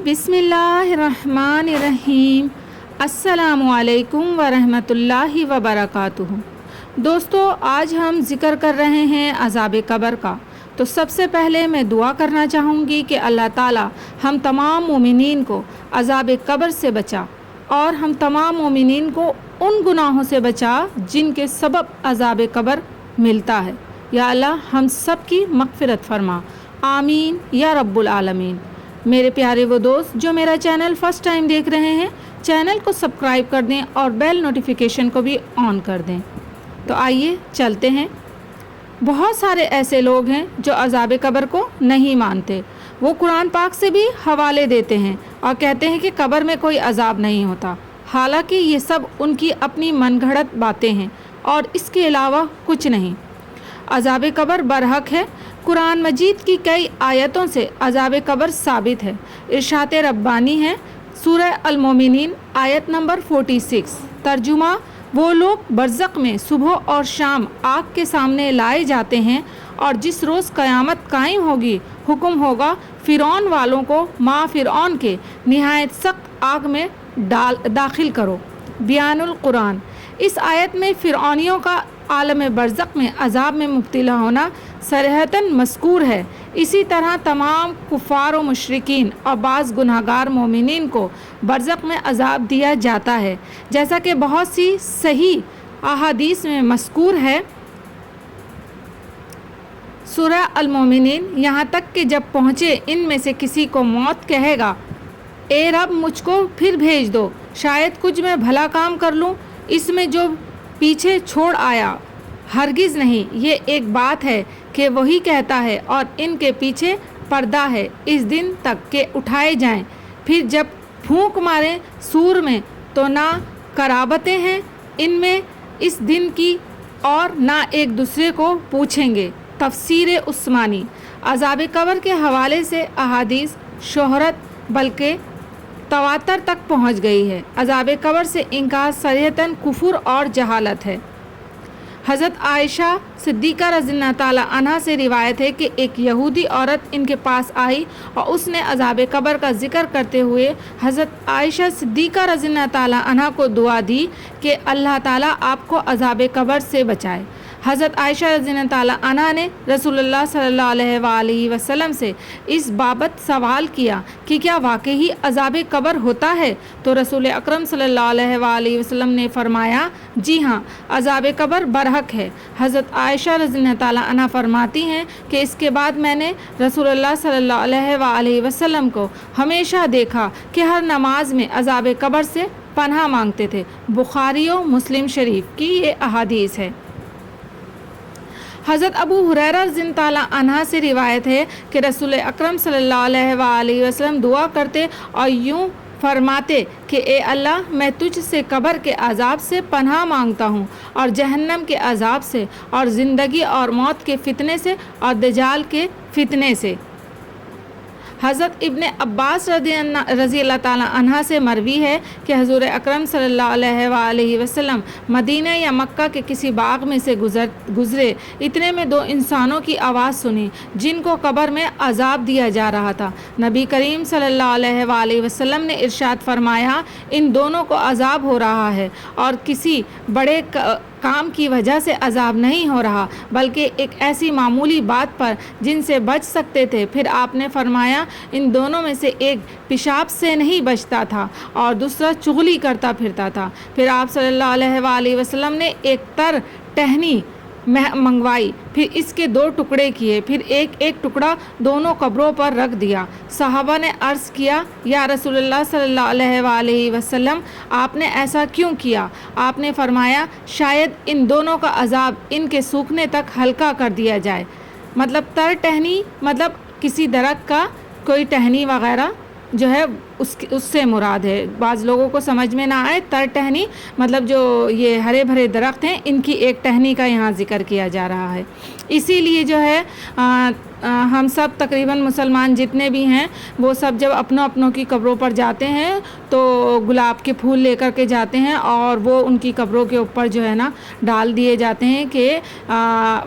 बिस्मिल्लाहिर्रहमानिर्रहीम। अस्सलामुअलैकुम वरहमतुल्लाहि वबरकातुहू। दोस्तों, आज हम ज़िक्र कर रहे हैं अज़ाब कब्र का। तो सबसे पहले मैं दुआ करना चाहूँगी कि अल्लाह ताला हम तमाम मोमिनीन को अज़ाब कब्र से बचा और हम तमाम मोमिनीन को उन गुनाहों से बचा जिनके सबब अज़ाब कब्र मिलता है। या अल्लाह हम सब की मग़फ़िरत फरमा, आमीन या रब्बुल आलमीन। मेरे प्यारे वो दोस्त जो मेरा चैनल फ़र्स्ट टाइम देख रहे हैं, चैनल को सब्सक्राइब कर दें और बेल नोटिफिकेशन को भी ऑन कर दें। तो आइए चलते हैं। बहुत सारे ऐसे लोग हैं जो अज़ाब कब्र को नहीं मानते। वो कुरान पाक से भी हवाले देते हैं और कहते हैं कि कब्र में कोई अज़ाब नहीं होता। हालांकि ये सब उनकी अपनी मनगढ़ंत बातें हैं और इसके अलावा कुछ नहीं। अज़ाब कब्र बरहक है। कुरान मजीद की कई आयतों से अज़ाब कब्र साबित है। इरशाद रब्बानी है, सूरह अल-मोमिनीन आयत नंबर 46। तर्जुमा, वो लोग बरज़ख में सुबह और शाम आग के सामने लाए जाते हैं और जिस रोज़ क़यामत कायम होगी, हुक्म होगा फ़िरौन वालों को माँ फ़िरौन के निहायत सख्त आग में दाखिल करो। बयानुल कुरान। इस आयत में फ़िरौनियों का आलम बरज़ख में अज़ाब में मुब्तला होना सरहतन मज़कूर है। इसी तरह तमाम कुफ़ार व मुशरिकीन और बाज़ गुनहगार मोमिनीन को बरज़ख में अज़ाब दिया जाता है, जैसा कि बहुत सी सही अहादीस में मज़कूर है। सूरह अल-मोमिनीन, यहाँ तक कि जब पहुँचे इनमें से किसी को मौत कहेगा, ए रब मुझको फिर भेज दो, शायद कुछ मैं भला काम कर लूँ इसमें जो पीछे छोड़ आया। हरगिज़ नहीं, ये एक बात है कि वही कहता है और इनके पीछे पर्दा है इस दिन तक के उठाए जाएं। फिर जब फूंक मारें सूर में तो ना कराबतें हैं इनमें इस दिन की और ना एक दूसरे को पूछेंगे। तफसीर उस्मानी। अज़ाब कब्र के हवाले से अहादीस शोहरत बल्कि तवातर तक पहुंच गई है। अज़ाब कब्र से इनकार सरीहतन कुफ्र और जहालत है। हज़रत आयशा सिद्दीक़ा रज़ियल्लाहु ताला अन्हा से रिवायत है कि एक यहूदी औरत इनके पास आई और उसने अज़ाब कब्र का ज़िक्र करते हुए हज़रत आयशा सिद्दीक़ा रज़ियल्लाहु ताला अन्हा को दुआ दी कि अल्लाह ताला आपको अज़ाब कब्र से बचाए। हज़रत आयशा रज़ियल्लाहु ताला अन्हा ने रसूलुल्लाह सल्लल्लाहु अलैहि वसल्लम से इस बाबत सवाल किया कि क्या वाकई अज़ाब कब्र होता है? तो रसूल अकरम सल्लल्लाहु अलैहि वसल्लम ने फरमाया, जी हाँ, अज़ाब कब्र बरहक है। हज़रत आयशा रज़ियल्लाहु ताला अन्हा फरमाती हैं कि इसके बाद मैंने रसूलुल्लाह सल्लल्लाहु अलैहि वसल्लम को हमेशा देखा कि हर नमाज में अज़ाब कब्र से पनाह मांगते थे। बुखारी और मुस्लिम शरीफ की ये अहादीस है। हज़रत अबू हुरैरा रज़ियल्लाहु ताला अन्हा से रिवायत है कि रसूल अकरम सल्लल्लाहु अलैहि वसल्लम दुआ करते और यूँ फरमाते कि ए अल्लाह, मैं तुझसे कब्र के अज़ाब से पनाह मांगता हूँ और जहन्नम के अज़ाब से और ज़िंदगी और मौत के फ़ितने से और दज्जाल के फ़ितने से। हज़रत इब्ने अब्बास रज़ियल्लाहु ताला अन्हा से मरवी है कि हुज़ूर अकरम सल्लल्लाहु अलैहि वसल्लम मदीना या मक्का के किसी बाग में से गुज़रे। इतने में दो इंसानों की आवाज़ सुनी जिनको कब्र में अज़ाब दिया जा रहा था। नबी करीम सल्लल्लाहु अलैहि वसल्लम ने इरशाद फरमाया, इन दोनों को अज़ाब हो रहा है और किसी बड़े काम की वजह से अज़ाब नहीं हो रहा, बल्कि एक ऐसी मामूली बात पर जिनसे बच सकते थे। फिर आपने फरमाया, इन दोनों में से एक पेशाब से नहीं बचता था और दूसरा चुगली करता फिरता था। फिर आप सल्लल्लाहु अलैहि वसल्लम ने एक तर टहनी मंगवाई, फिर इसके दो टुकड़े किए, फिर एक एक टुकड़ा दोनों कब्रों पर रख दिया। सहाबा ने अर्ज़ किया, या रसूलुल्लाह सल्लल्लाहु अलैहि वसल्लम, आपने ऐसा क्यों किया? आपने फरमाया, शायद इन दोनों का अज़ाब इनके सूखने तक हल्का कर दिया जाए। मतलब तर टहनी मतलब किसी दरख्त का कोई टहनी वग़ैरह जो है उससे मुराद है। बाज़ लोगों को समझ में ना आए, तर टहनी मतलब जो ये हरे भरे दरख्त हैं, इनकी एक टहनी का यहाँ ज़िक्र किया जा रहा है। इसीलिए जो है हम सब तकरीबन मुसलमान जितने भी हैं वो सब जब अपनों की कब्रों पर जाते हैं तो गुलाब के फूल लेकर के जाते हैं और वो उनकी कब्रों के ऊपर जो है ना डाल दिए जाते हैं कि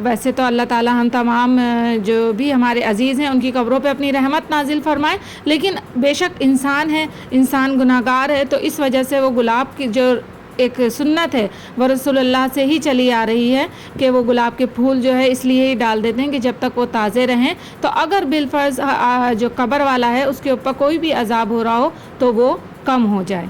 वैसे तो अल्लाह ताला हम तमाम जो भी हमारे अज़ीज़ हैं उनकी कब्रों पे अपनी रहमत नाजिल फरमाए, लेकिन बेशक इंसान है, इंसान गुनाहगार है, तो इस वजह से वो गुलाब की जो एक सुन्नत है वो रसूलुल्लाह से ही चली आ रही है कि वो गुलाब के फूल जो है इसलिए ही डाल देते हैं कि जब तक वो ताज़े रहें, तो अगर बिलफर्ज जो कब्र वाला है उसके ऊपर कोई भी अजाब हो रहा हो तो वो कम हो जाए।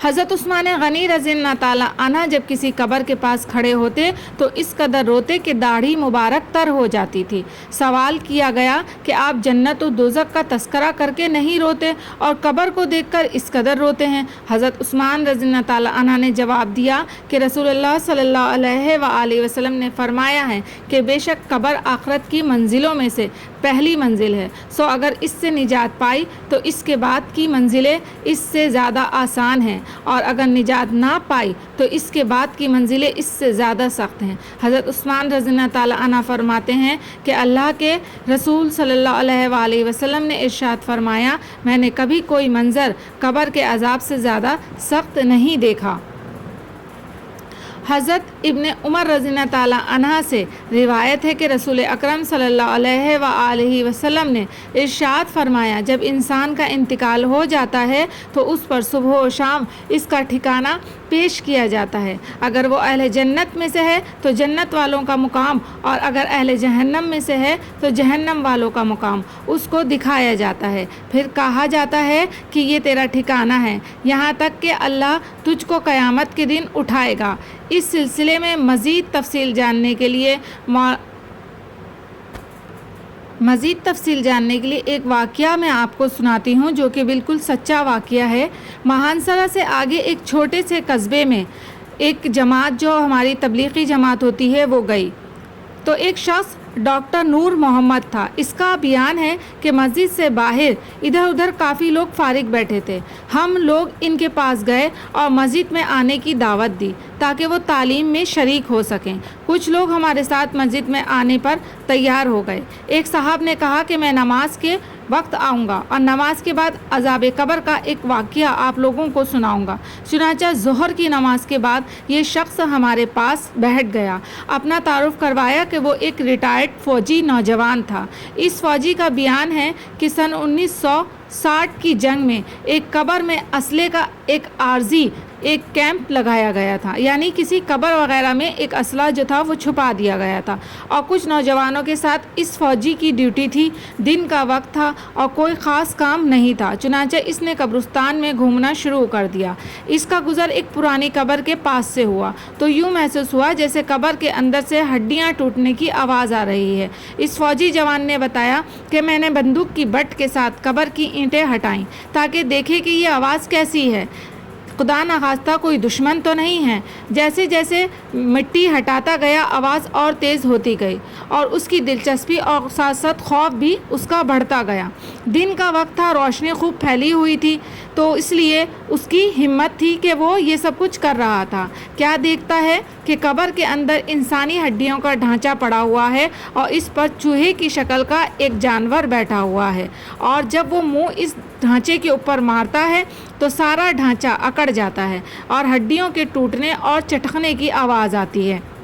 हज़रत उस्मान गनी रज़ियल्लाहु ताला अन्हु जब किसी कब्र के पास खड़े होते तो इस कदर रोते कि दाढ़ी मुबारक तर हो जाती थी। सवाल किया गया कि आप जन्नत और दोज़ख का तस्करा करके नहीं रोते और कब्र को देखकर इस कदर रोते हैं। हज़रत उस्मान रज़ियल्लाहु ताला अन्हु ने जवाब दिया कि रसूलुल्लाह सल्लल्लाहु अलैहि वसल्लम ने फरमाया है कि बेशक कब्र आखिरत की मंजिलों में से पहली मंजिल है, सो अगर इससे निजात पाई तो इसके बाद की मंजिलें इससे ज़्यादा आसान हैं और अगर निजात ना पाई तो इसके बाद की मंजिलें इससे ज़्यादा सख्त हैं। हज़रत उस्मान रज़ियल्लाहु ताला अन्हु फरमाते हैं कि अल्लाह के रसूल सल्लल्लाहु अलैहि वसल्लम ने इरशाद फरमाया, मैंने कभी कोई मंज़र कब्र के अज़ाब से ज़्यादा सख्त नहीं देखा। हज़रत इब्ने उमर रज़ियल्लाहु ताला अन्हा से रिवायत है कि रसूल अकरम सल्लल्लाहु अलैहि वसल्लम ने इरशाद फरमाया, जब इंसान का इंतकाल हो जाता है तो उस पर सुबह और शाम इसका ठिकाना पेश किया जाता है। अगर वो अहले जन्नत में से है तो जन्नत वालों का मुकाम और अगर अहले जहन्नम में से है तो जहन्नम वालों का मुकाम उसको दिखाया जाता है। फिर कहा जाता है कि ये तेरा ठिकाना है, यहाँ तक कि अल्लाह तुझको क़यामत के दिन उठाएगा। इस सिलसिले में मज़ीद तफसील जानने के लिए एक वाक़या मैं आपको सुनाती हूँ जो कि बिल्कुल सच्चा वाक़या है। महानसरा से आगे एक छोटे से कस्बे में एक जमात जो हमारी तबलीगी जमात होती है वो गई, तो एक शख्स डॉक्टर नूर मोहम्मद था। इसका बयान है कि मस्जिद से बाहर इधर उधर काफ़ी लोग फारिग बैठे थे। हम लोग इनके पास गए और मस्जिद में आने की दावत दी ताकि वो तालीम में शरीक हो सकें। कुछ लोग हमारे साथ मस्जिद में आने पर तैयार हो गए। एक साहब ने कहा कि मैं नमाज के वक्त आऊँगा और नमाज के बाद अज़ाब कब्र का एक वाक़या आप लोगों को सुनाऊँगा। चुनांचे ज़ोहर की नमाज के बाद ये शख्स हमारे पास बैठ गया, अपना तारुफ करवाया कि वो एक रिटायर्ड फ़ौजी नौजवान था। इस फ़ौजी का बयान है कि सन 1960 की जंग में एक कब्र में असले का एक आर्जी एक कैंप लगाया गया था, यानी किसी कब्र वगैरह में एक असला जो था वो छुपा दिया गया था और कुछ नौजवानों के साथ इस फ़ौजी की ड्यूटी थी। दिन का वक्त था और कोई ख़ास काम नहीं था, चुनांचे इसने कब्रिस्तान में घूमना शुरू कर दिया। इसका गुज़र एक पुरानी कब्र के पास से हुआ तो यूँ महसूस हुआ जैसे कब्र के अंदर से हड्डियाँ टूटने की आवाज़ आ रही है। इस फ़ौजी जवान ने बताया कि मैंने बंदूक की बट के साथ कब्र की ईंटें हटाईं ताकि देखे कि ये आवाज़ कैसी है, खुदा न खास्ता कोई दुश्मन तो नहीं है। जैसे जैसे मिट्टी हटाता गया आवाज़ और तेज़ होती गई और उसकी दिलचस्पी और साथ साथ खौफ भी उसका बढ़ता गया। दिन का वक्त था, रोशनी खूब फैली हुई थी, तो इसलिए उसकी हिम्मत थी कि वो ये सब कुछ कर रहा था। क्या देखता है कि कब्र के अंदर इंसानी हड्डियों का ढांचा पड़ा हुआ है और इस पर चूहे की शक्ल का एक जानवर बैठा हुआ है और जब वो मुंह इस ढांचे के ऊपर मारता है तो सारा ढांचा अकड़ जाता है और हड्डियों के टूटने और चटकने की आवाज़ आती है।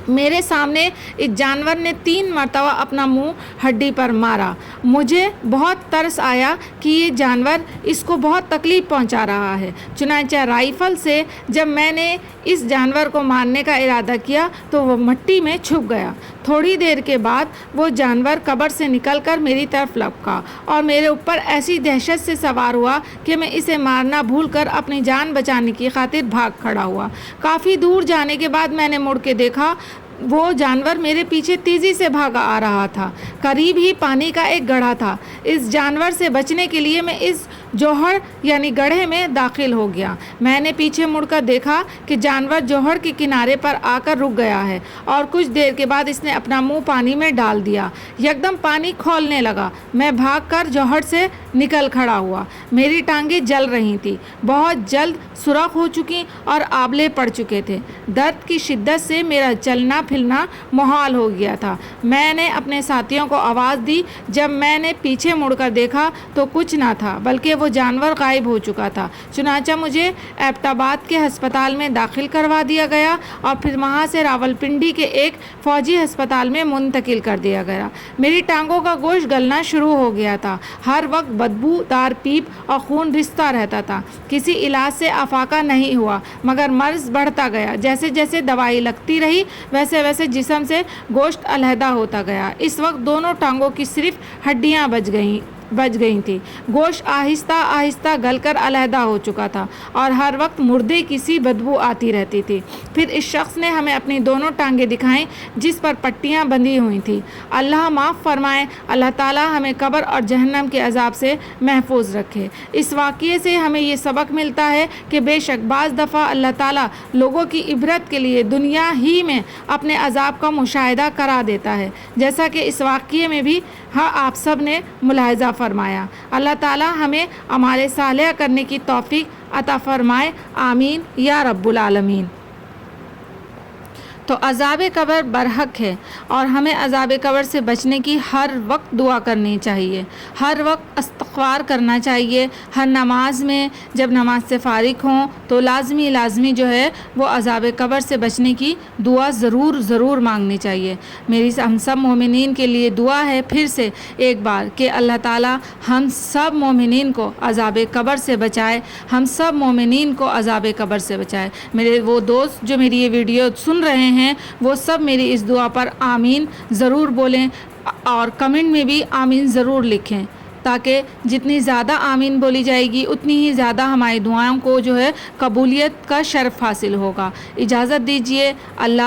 मेरे सामने इस जानवर ने 3 मरतबा अपना मुंह हड्डी पर मारा। मुझे बहुत तरस आया कि ये जानवर इसको बहुत तकलीफ़ पहुंचा रहा है। चुनांचे राइफ़ल से जब मैंने इस जानवर को मारने का इरादा किया तो वो मिट्टी में छुप गया। थोड़ी देर के बाद वो जानवर कब्र से निकलकर मेरी तरफ लपका और मेरे ऊपर ऐसी दहशत से सवार हुआ कि मैं इसे मारना भूलकर अपनी जान बचाने की खातिर भाग खड़ा हुआ। काफ़ी दूर जाने के बाद मैंने मुड़ के देखा, वो जानवर मेरे पीछे तेज़ी से भागा आ रहा था। करीब ही पानी का एक गड्ढा था। इस जानवर से बचने के लिए मैं इस जोहर यानी गड्ढे में दाखिल हो गया। मैंने पीछे मुड़कर देखा कि जानवर जोहर के किनारे पर आकर रुक गया है और कुछ देर के बाद इसने अपना मुंह पानी में डाल दिया। यकदम पानी खौलने लगा। मैं भागकर जोहर से نکل کھڑا ہوا۔ میری ٹانگیں جل رہی تھیں، بہت جلد سرخ ہو چکی اور آبلے پڑ چکے تھے۔ درد کی شدت سے میرا چلنا پھرنا محال ہو گیا تھا۔ میں نے اپنے ساتھیوں کو آواز دی۔ جب میں نے پیچھے مڑ کر دیکھا تو کچھ نہ تھا بلکہ وہ جانور غائب ہو چکا تھا۔ چنانچہ مجھے ایبٹ آباد کے ہسپتال میں داخل کروا دیا گیا اور پھر وہاں سے راولپنڈی کے ایک فوجی ہسپتال میں منتقل کر دیا گیا۔ میری ٹانگوں کا گوشت گلنا شروع ہو گیا تھا، ہر وقت بدبو دار پیپ اور خون رستا رہتا تھا۔ کسی علاج سے افاقہ نہیں ہوا مگر مرض بڑھتا گیا۔ جیسے جیسے دوائی لگتی رہی ویسے ویسے جسم سے گوشت علیحدہ ہوتا گیا۔ اس وقت دونوں ٹانگوں کی صرف ہڈیاں بچ گئی تھیں۔ گوشت آہستہ آہستہ گل کر علیحدہ ہو چکا تھا اور ہر وقت مردے کی سی بدبو آتی رہتی تھی۔ پھر اس شخص نے ہمیں اپنی دونوں ٹانگیں دکھائیں جس پر پٹیاں بندھی ہوئی تھیں۔ اللہ معاف فرمائے، اللہ تعالیٰ ہمیں قبر اور جہنم کے عذاب سے محفوظ رکھے۔ اس واقعے سے ہمیں یہ سبق ملتا ہے کہ بے شک بعض دفعہ اللہ تعالیٰ لوگوں کی عبرت کے لیے دنیا ہی میں اپنے عذاب کا مشاہدہ کرا دیتا ہے، جیسا کہ اس واقعے میں بھی آپ سب نے ملاحظہ فرمایا۔ اللہ تعالیٰ ہمیں اعمال صالحہ کرنے کی توفیق عطا فرمائے، آمین یا رب العالمین۔ تو عذاب قبر برحق ہے اور ہمیں عذاب قبر سے بچنے کی ہر وقت دعا کرنی چاہیے، ہر وقت استغفار کرنا چاہیے۔ ہر نماز میں جب نماز سے فارغ ہوں تو لازمی جو ہے وہ عذاب قبر سے بچنے کی دعا ضرور مانگنی چاہیے۔ میری ہم سب مومنین کے لیے دعا ہے پھر سے ایک بار کہ اللہ تعالیٰ ہم سب مومنین کو عذاب قبر سے بچائے، ہم سب مومنین کو عذاب قبر سے بچائے۔ میرے وہ دوست جو میری یہ ویڈیو سن رہے ہیں وہ سب میری اس دعا پر آمین ضرور بولیں اور کمنٹ میں بھی آمین ضرور لکھیں، تاکہ جتنی زیادہ آمین بولی جائے گی اتنی ہی زیادہ ہماری دعاؤں کو جو ہے قبولیت کا شرف حاصل ہوگا۔ اجازت دیجیے، اللہ